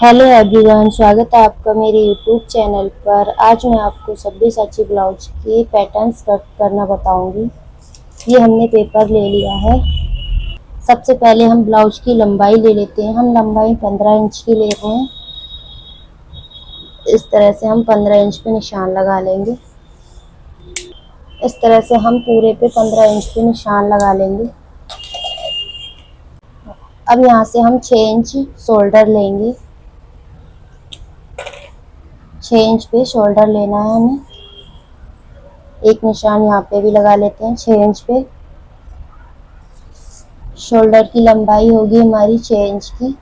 Hello everyone, स्वागत है आपका मेरे यूट्यूब चैनल पर। आज मैं आपको सब्बी साची ब्लाउज की पैटर्न्स कट करना बताऊंगी। ये हमने पेपर ले लिया है। सबसे पहले हम ब्लाउज की लंबाई ले लेते हैं। हम लंबाई 15 इंच की ले रहे हैं। इस तरह से हम 15 इंच पे निशान लगा लेंगे। इस तरह से हम पूरे पे 15 इंच पे निशान लगा लेंगे। अब यहाँ से हम 6 इंच शोल्डर लेंगे। 6 इंच पे शोल्डर लेना है हमें। एक निशान यहाँ पे भी लगा लेते हैं 6 इंच पे। शोल्डर की लंबाई होगी हमारी 6 इंच की।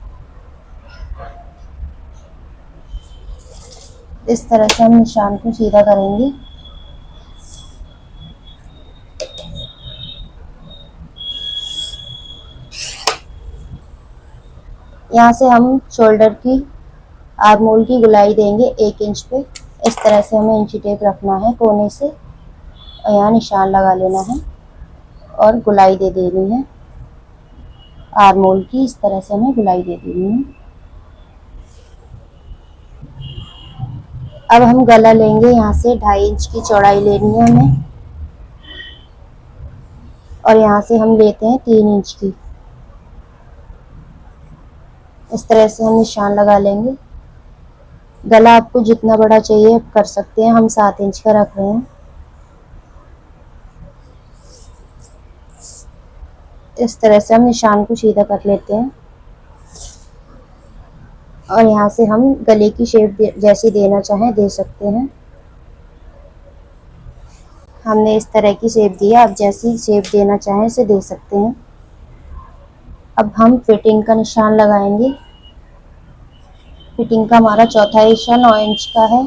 इस तरह से हम निशान को सीधा करेंगे। यहाँ से हम शोल्डर की आर्मोल की गुलाई देंगे 1 इंच पे। इस तरह से हमें इंची टेप रखना है कोने से और यहाँ निशान लगा लेना है और गुलाई दे देनी है आर्मोल की। इस तरह से हमें गुलाई दे देनी है। अब हम गला लेंगे। यहाँ से 2.5 इंच की चौड़ाई लेनी है हमें और यहाँ से हम लेते हैं 3 इंच की। इस तरह से हम निशान लगा लेंगे। गला आपको जितना बड़ा चाहिए आप कर सकते हैं। हम 7 इंच का रख रहे हैं। इस तरह से हम निशान को सीधा कर लेते हैं और यहाँ से हम गले की शेप जैसी देना चाहें दे सकते हैं। हमने इस तरह की शेप दी है। आप जैसी शेप देना चाहें इसे दे सकते हैं। अब हम फिटिंग का निशान लगाएंगे। फिटिंग का हमारा चौथा हिस्सा 9 इंच का है।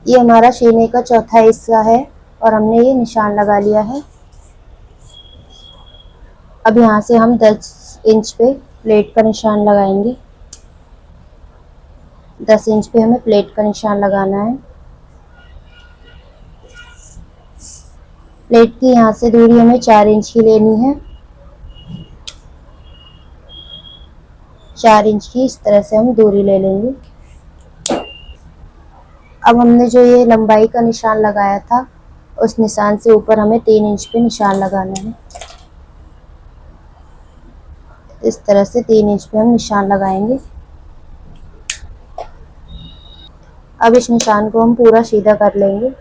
ये हमारा सीने का चौथा हिस्सा है और हमने ये निशान लगा लिया है। अब यहाँ से हम 10 इंच पे प्लेट का निशान लगाएंगे। 10 इंच पे हमें प्लेट का निशान लगाना है। प्लेट की यहाँ से दूरी हमें 4 इंच की लेनी है। 4 इंच की इस तरह से हम दूरी ले लेंगे। अब हमने जो ये लंबाई का निशान लगाया था उस निशान से ऊपर हमें 3 इंच पे निशान लगाना है। इस तरह से 3 इंच पे हम निशान लगाएंगे। अब इस निशान को हम पूरा सीधा कर लेंगे।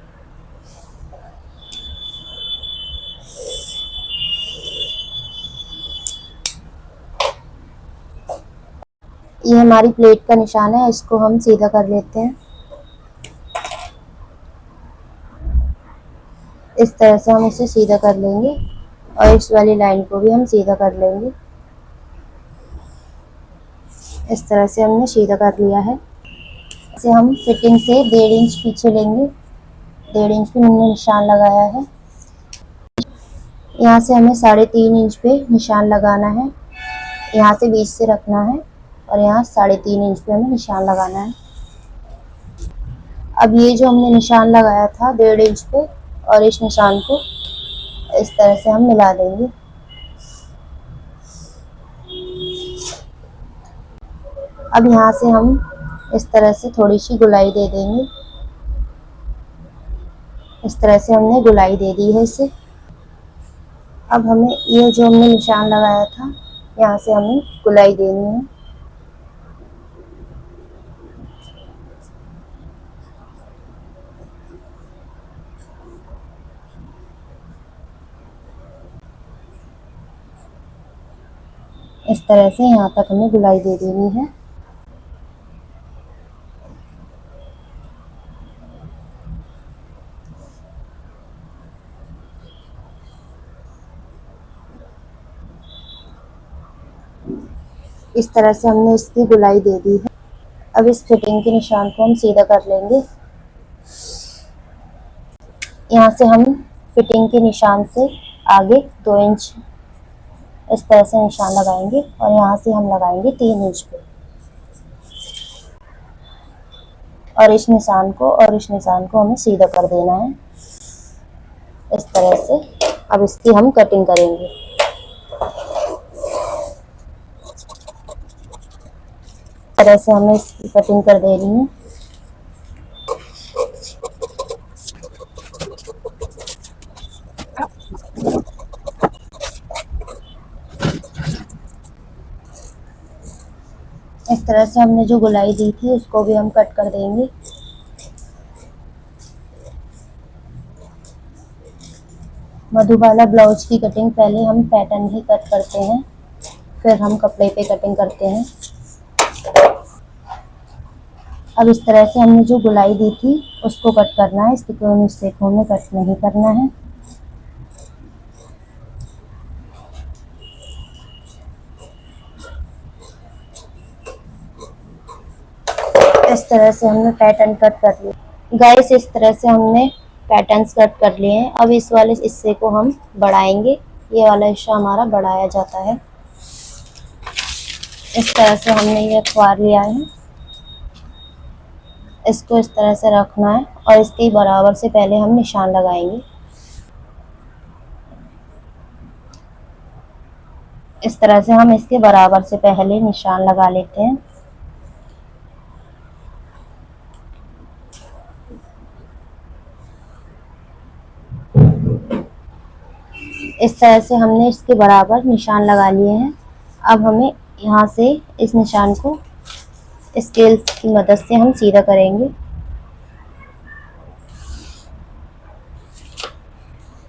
ये हमारी प्लेट का निशान है। इसको हम सीधा कर लेते हैं। इस तरह से हम इसे सीधा कर लेंगे और इस वाली लाइन को भी हम सीधा कर लेंगे। इस तरह से हमने सीधा कर लिया है। इसे हम फिटिंग से 1.5 इंच पीछे लेंगे। 1.5 इंच पे हमने निशान लगाया है। यहाँ से हमें 3.5 इंच पे निशान लगाना है। यहाँ से बीच से रखना है और यहाँ 3.5 इंच पे हमें निशान लगाना है। अब ये जो हमने निशान लगाया था 1.5 इंच पे और इस निशान को इस तरह से हम मिला देंगे। अब यहाँ से हम इस तरह से थोड़ी सी गुलाई दे देंगे। इस तरह से हमने गुलाई दे दी है इसे। अब हमें ये जो हमने निशान लगाया था यहाँ से हमें गुलाई देनी है। इस तरह से यहाँ तक हमें गुलाई दे देनी है। इस तरह से हमने इसकी गुलाई दे दी है। अब इस फिटिंग के निशान को हम सीधा कर लेंगे। यहाँ से हम फिटिंग के निशान से आगे 2 इंच इस तरह से निशान लगाएंगे और यहाँ से हम लगाएंगे 3 इंच पे और इस निशान को हमें सीधा कर देना है इस तरह से। अब इसकी हम कटिंग करेंगे। तरह से हमें इसकी कटिंग कर देनी है। इस तरह से हमने जो गोलाई दी थी उसको भी हम कट कर देंगे। मधुबाला ब्लाउज की कटिंग पहले हम पैटर्न ही कट करते हैं, फिर हम कपड़े पे कटिंग करते हैं। अब इस तरह से हमने जो गोलाई दी थी उसको कट करना है, इसके दोनों हिस्से को हमें कट नहीं करना है। इस तरह से हमने पैटर्न कट कर लिया। गाइस इस तरह से हमने पैटर्न्स कट कर लिए हैं। अब इस वाले हिस्से को हम बढ़ाएंगे, ये वाला हिस्सा हमारा बढ़ाया जाता है। इस तरह से हमने ये अखबार लिया है, इसको इस तरह से रखना है और इसके बराबर से पहले हम निशान लगाएंगे। इस तरह से हम इसके बराबर से पहले निशान लगा लेते हैं। इस तरह से हमने इसके बराबर निशान लगा लिए हैं। अब हमें यहाँ से इस निशान को स्केल की मदद से हम सीधा करेंगे।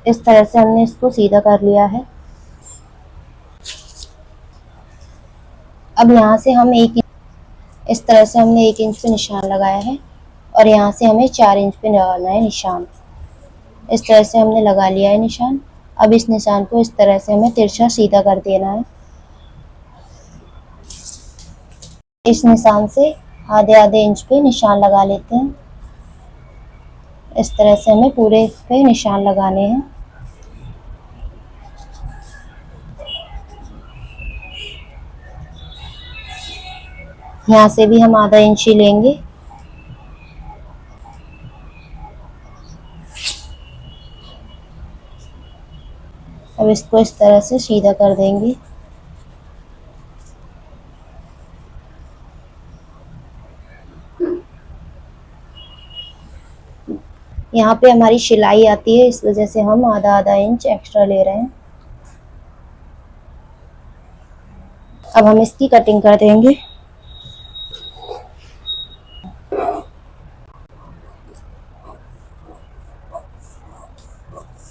इस तरह से हमने इसको सीधा कर लिया है। अब यहाँ से हम इस तरह से हमने 1 इंच पे निशान लगाया है और यहाँ से हमें 4 इंच पे लगाना है निशान। इस तरह से हमने लगा लिया है निशान। अब इस निशान को इस तरह से हमें तिरछा सीधा कर देना है। इस निशान से आधे आधे इंच पे निशान लगा लेते हैं। इस तरह से हमें पूरे पे निशान लगाने हैं। यहाँ से भी हम आधा इंच ही लेंगे। अब इसको इस तरह से सीधा कर देंगे। यहाँ पे हमारी सिलाई आती है, इस वजह से हम आधा आधा इंच एक्स्ट्रा ले रहे हैं। अब हम इसकी कटिंग कर देंगे।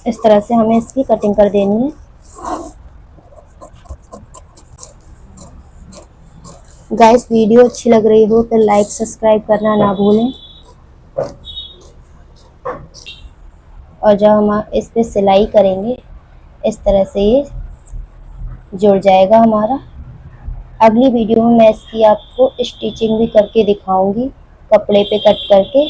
इस तरह से हमें इसकी कटिंग कर देनी है। गाइस वीडियो अच्छी लग रही हो तो लाइक सब्सक्राइब करना ना भूलें। और जब हम इस पे सिलाई करेंगे इस तरह से ये जुड़ जाएगा हमारा। अगली वीडियो में मैं इसकी आपको स्टिचिंग भी करके दिखाऊंगी, कपड़े पे कट करके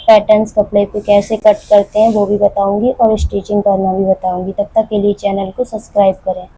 पैटर्न्स कपड़े पे कैसे कट करते हैं वो भी बताऊंगी और स्टिचिंग करना भी बताऊंगी। तब तक के लिए चैनल को सब्सक्राइब करें।